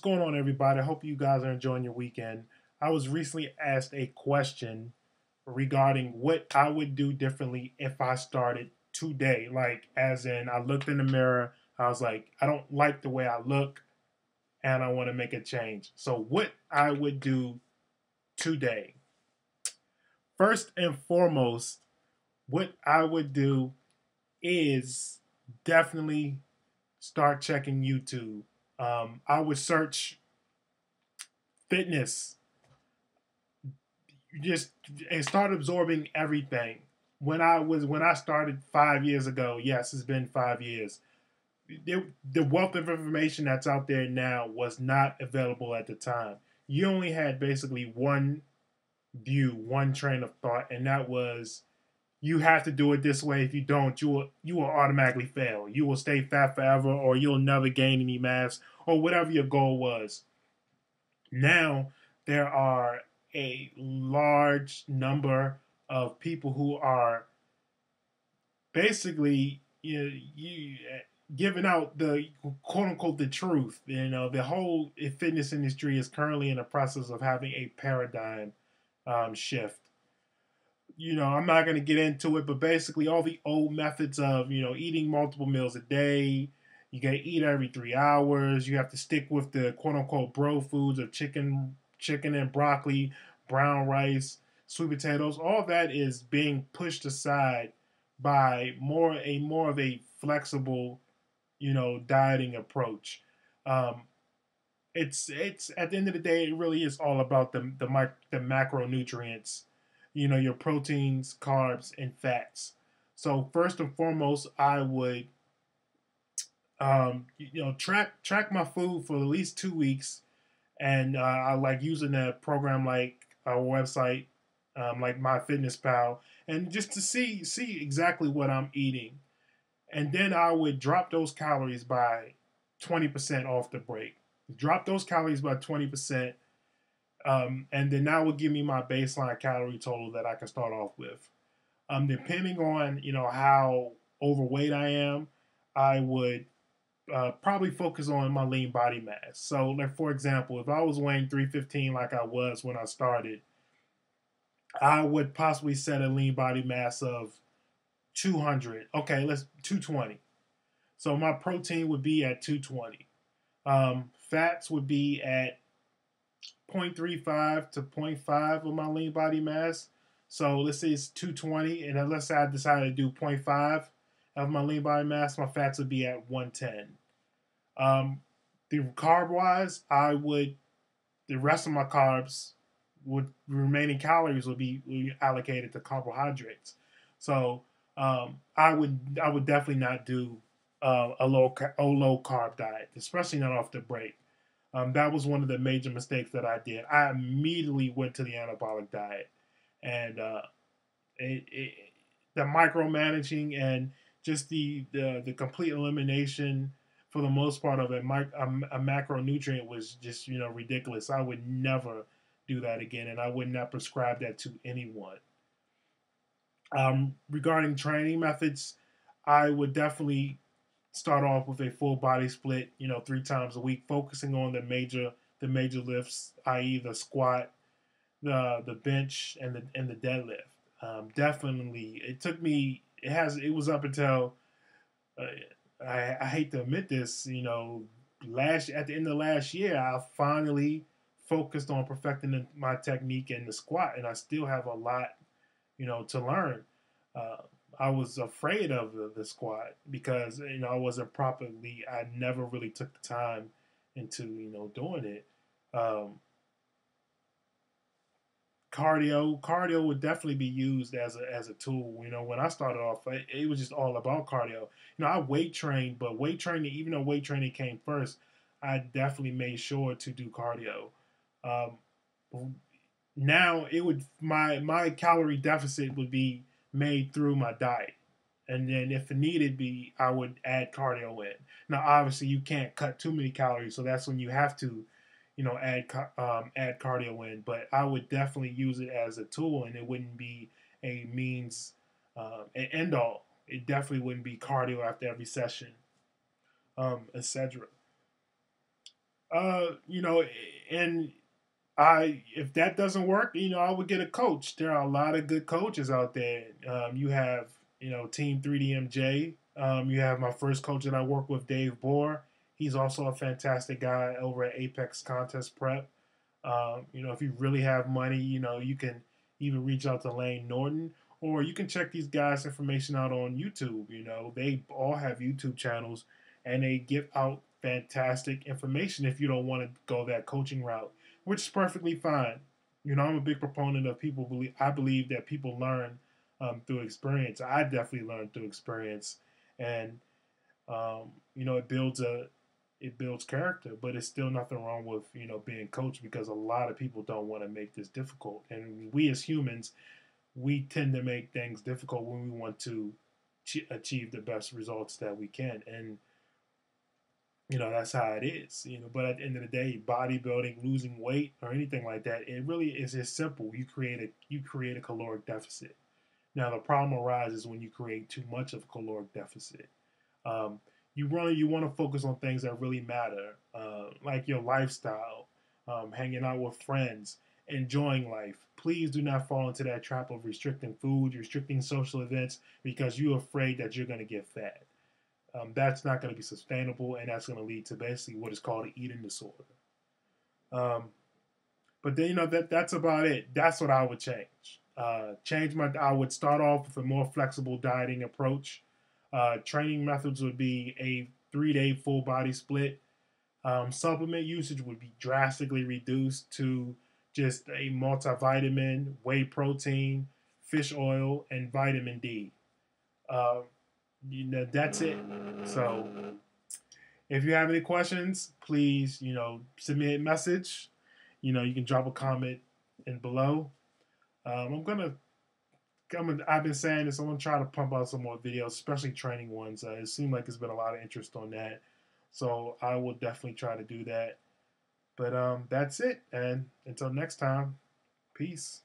What's going on, everybody? I hope you guys are enjoying your weekend. I was recently asked a question regarding what I would do differently if I started today. Like, as in, I looked in the mirror, I was like, I don't like the way I look, and I want to make a change. So, what I would do today, first and foremost, what I would do is definitely start checking YouTube. I would search fitness just and start absorbing everything. When I started 5 years ago, yes, it's been 5 years. The wealth of information that's out there now was not available at the time. You only had basically one view, one train of thought, and that was you have to do it this way. If you don't, you will automatically fail. You will stay fat forever, or you'll never gain any mass, or whatever your goal was. Now there are a large number of people who are basically you giving out the quote unquote the truth. The whole fitness industry is currently in the process of having a paradigm shift. I'm not going to get into it, but basically all the old methods of eating multiple meals a day. You got to eat every 3 hours. You have to stick with the quote unquote bro foods of chicken and broccoli, brown rice, sweet potatoes. All that is being pushed aside by more of a flexible, dieting approach. Um, it's at the end of the day, it really is all about the macronutrients, your proteins, carbs, and fats. So first and foremost, I would track my food for at least 2 weeks, and I like using a program like our website, like MyFitnessPal, and just to see exactly what I'm eating, and then I would drop those calories by 20% off the break. Drop those calories by 20%, and then that would give me my baseline calorie total that I can start off with. Depending on how overweight I am, I would probably focus on my lean body mass. So, like for example, if I was weighing 315 like I was when I started, I would possibly set a lean body mass of 200. Okay, let's 220. So my protein would be at 220. Fats would be at 0.35 to zero point 0.5 of my lean body mass. So let's say it's 220, and then let's say I decided to do zero point 0.5 of my lean body mass, my fats would be at 110. The carb wise, the rest of my carbs would remaining calories would be allocated to carbohydrates. So I would definitely not do a low carb diet, especially not off the break. That was one of the major mistakes that I did. I immediately went to the anabolic diet, and the micromanaging and just the complete elimination for the most part of a macronutrient was just ridiculous. I would never do that again, and I would not prescribe that to anyone. Regarding training methods, I would definitely start off with a full body split, 3 times a week, focusing on the major lifts, i.e., the squat, the bench, and the deadlift. Definitely, it took me. It was up until uh, I hate to admit this, last at the end of last year, I finally focused on perfecting my technique in the squat, and I still have a lot, to learn. Uh, I was afraid of the squat because I wasn't properly. I never really took the time into doing it. Um, cardio would definitely be used as a tool. When I started off, it was just all about cardio. I weight trained, but weight training, even though weight training came first, I definitely made sure to do cardio. Um, Now it would my calorie deficit would be made through my diet, and then if it needed be, I would add cardio in. Now obviously you can't cut too many calories, so that's when you have to add cardio in. But I would definitely use it as a tool, and it wouldn't be a means an end all. It definitely wouldn't be cardio after every session, etc. You know, and I if that doesn't work, you know, I would get a coach. There are a lot of good coaches out there. You have, you know, Team 3DMJ. You have my first coach that I work with, Dave Bohr. He's also a fantastic guy over at Apex Contest Prep. You know, if you really have money, you know, you can even reach out to Lane Norton, or you can check these guys' information out on YouTube. You know, they all have YouTube channels, and they give out fantastic information if you don't want to go that coaching route, which is perfectly fine. You know, I'm a big proponent of people believe. I believe that people learn through experience. I definitely learned through experience, and you know, it builds character, but it's still nothing wrong with, you know, being coached, because a lot of people don't want to make this difficult, and we as humans, we tend to make things difficult when we want to achieve the best results that we can, and you know that's how it is, you know. But at the end of the day, bodybuilding, losing weight, or anything like that, it really is just simple. You create a caloric deficit. Now the problem arises when you create too much of a caloric deficit. um, you want to focus on things that really matter, like your lifestyle, hanging out with friends, enjoying life. Please do not fall into that trap of restricting food, restricting social events, because you're afraid that you're going to get fat. That's not going to be sustainable, and that's going to lead to basically what is called an eating disorder. Um, but then, you know, that's about it. That's what I would change. I would start off with a more flexible dieting approach. Training methods would be a 3-day full body split. Supplement usage would be drastically reduced to just a multivitamin, whey protein, fish oil, and vitamin D. Uh, you know, that's it. So if you have any questions, please, you know, send me a message. You know, you can drop a comment in below. I've been saying this. I'm gonna try to pump out some more videos, especially training ones. It seems like there's been a lot of interest on that, so I will definitely try to do that. But that's it. And until next time, peace.